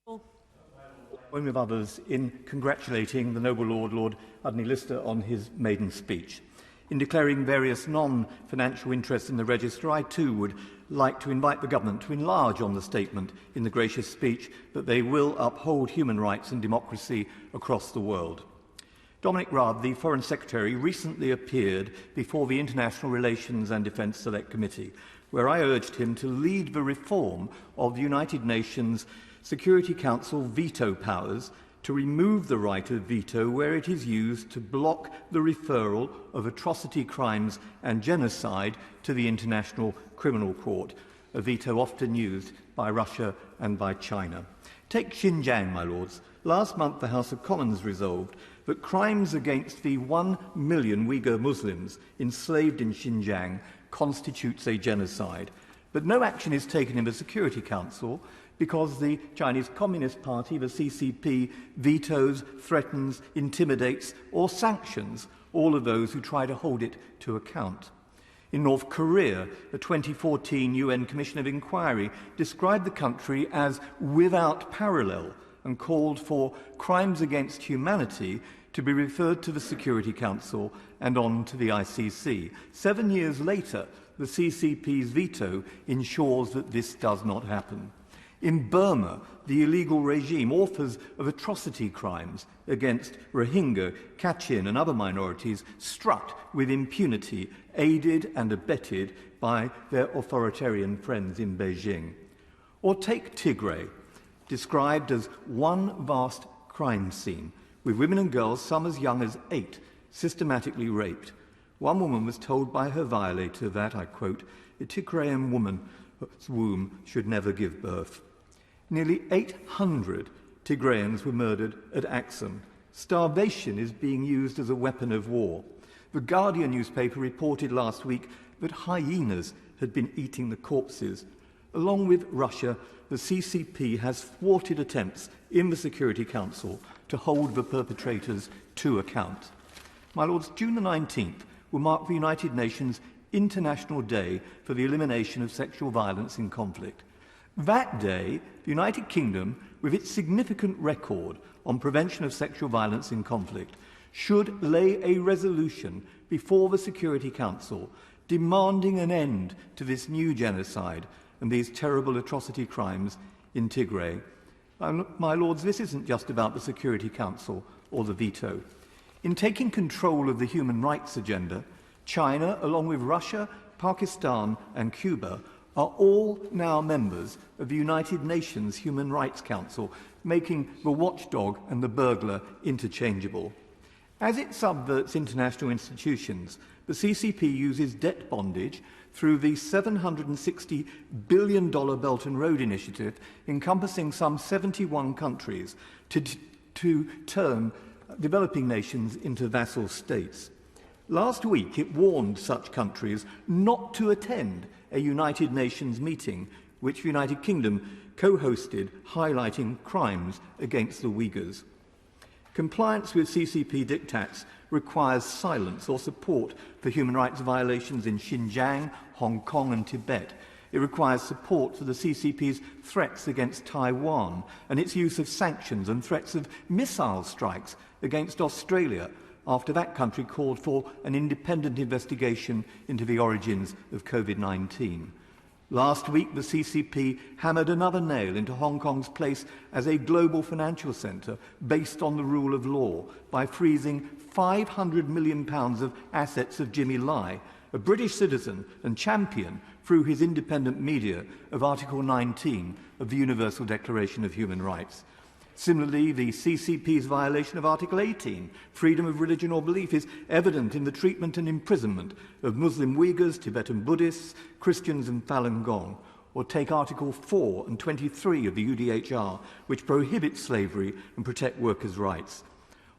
Join with others in congratulating the noble Lord Udney Lister on his maiden speech. In declaring various non-financial interests in the register, I too would like to invite the government to enlarge on the statement in the gracious speech that they will uphold human rights and democracy across the world. Dominic Raab, the Foreign Secretary, recently appeared before the International Relations and Defence Select Committee, where I urged him to lead the reform of the United Nations Security Council veto powers to remove the right of veto where it is used to block the referral of atrocity crimes and genocide to the International Criminal Court, a veto often used by Russia and by China. Take Xinjiang, my lords. Last month the House of Commons resolved that crimes against the 1 million Uyghur Muslims enslaved in Xinjiang constitutes a genocide. But no action is taken in the Security Council because the Chinese Communist Party, the CCP, vetoes, threatens, intimidates or sanctions all of those who try to hold it to account. In North Korea, the 2014 UN Commission of Inquiry described the country as without parallel and called for crimes against humanity to be referred to the Security Council and on to the ICC. 7 years later, the CCP's veto ensures that this does not happen. In Burma, the illegal regime, authors of atrocity crimes against Rohingya, Kachin and other minorities, strut with impunity, aided and abetted by their authoritarian friends in Beijing. Or take Tigray, described as one vast crime scene, with women and girls, some as young as 8, systematically raped. One woman was told by her violator that, I quote, "a Tigrayan woman's womb should never give birth." Nearly 800 Tigrayans were murdered at Axum. Starvation is being used as a weapon of war. The Guardian newspaper reported last week that hyenas had been eating the corpses. Along with Russia, the CCP has thwarted attempts in the Security Council to hold the perpetrators to account. My lords, June the 19th will mark the United Nations International Day for the Elimination of Sexual Violence in Conflict. That day, the United Kingdom, with its significant record on prevention of sexual violence in conflict, should lay a resolution before the Security Council demanding an end to this new genocide and these terrible atrocity crimes in Tigray. My lords, this isn't just about the Security Council or the veto. In taking control of the human rights agenda, China, along with Russia, Pakistan and Cuba, are all now members of the United Nations Human Rights Council, making the watchdog and the burglar interchangeable. As it subverts international institutions, the CCP uses debt bondage through the $760 billion Belt and Road Initiative, encompassing some 71 countries, to turn developing nations into vassal states. Last week, it warned such countries not to attend a United Nations meeting, which the United Kingdom co-hosted, highlighting crimes against the Uyghurs. Compliance with CCP diktats requires silence or support for human rights violations in Xinjiang, Hong Kong and Tibet. It requires support for the CCP's threats against Taiwan and its use of sanctions and threats of missile strikes against Australia, after that country called for an independent investigation into the origins of COVID-19. Last week, the CCP hammered another nail into Hong Kong's place as a global financial centre based on the rule of law by freezing £500 million of assets of Jimmy Lai, a British citizen and champion through his independent media of Article 19 of the Universal Declaration of Human Rights. Similarly, the CCP's violation of Article 18, freedom of religion or belief, is evident in the treatment and imprisonment of Muslim Uyghurs, Tibetan Buddhists, Christians and Falun Gong. Or take Article 4 and 23 of the UDHR, which prohibit slavery and protect workers' rights.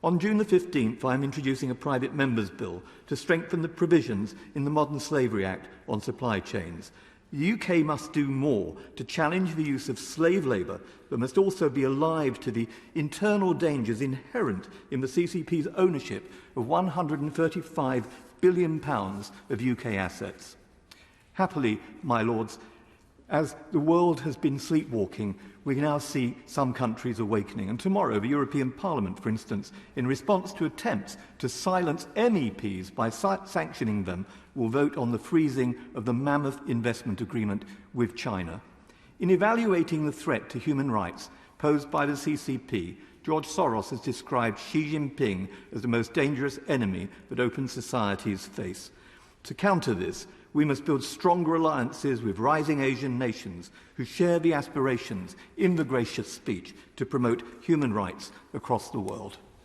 On June the 15th, I am introducing a private member's bill to strengthen the provisions in the Modern Slavery Act on supply chains. The UK must do more to challenge the use of slave labour, but must also be alive to the internal dangers inherent in the CCP's ownership of £135 billion of UK assets. Happily, my lords, As the world has been sleepwalking, we now see some countries awakening. And tomorrow, the European Parliament, for instance, in response to attempts to silence MEPs by sanctioning them, will vote on the freezing of the mammoth investment agreement with China. In evaluating the threat to human rights posed by the CCP, George Soros has described Xi Jinping as the most dangerous enemy that open societies face. To counter this, we must build stronger alliances with rising Asian nations who share the aspirations in the gracious speech to promote human rights across the world.